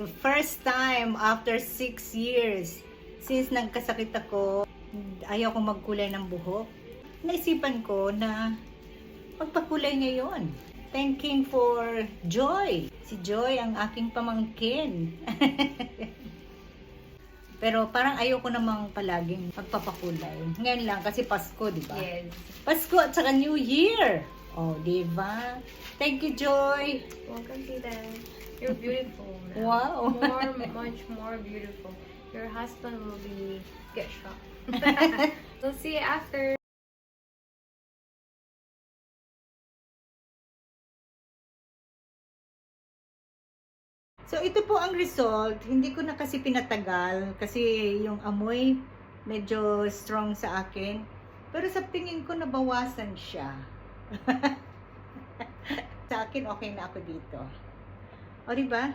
First time after 6 years since nagkasakit ako, ayaw ko magkulay ng buhok. Naisipan ko na magpakulay ngayon. Thanking for Joy. Si Joy ang aking pamangkin. Pero parang ayaw ko namang palaging magpapakulay. Ngayon lang kasi Pasko, di ba? Yes. Pasko at saka New Year. Oh, di ba? Thank you, Joy. Welcome, Tita. You're beautiful now. Wow. Much more beautiful. Your husband will get shocked. We'll see you after. So, ito po ang result. Hindi ko na kasi pinatagal kasi yung amoy medyo strong sa akin. Pero sa tingin ko nabawasan siya. Sa akin, okay na ako dito. O, diba?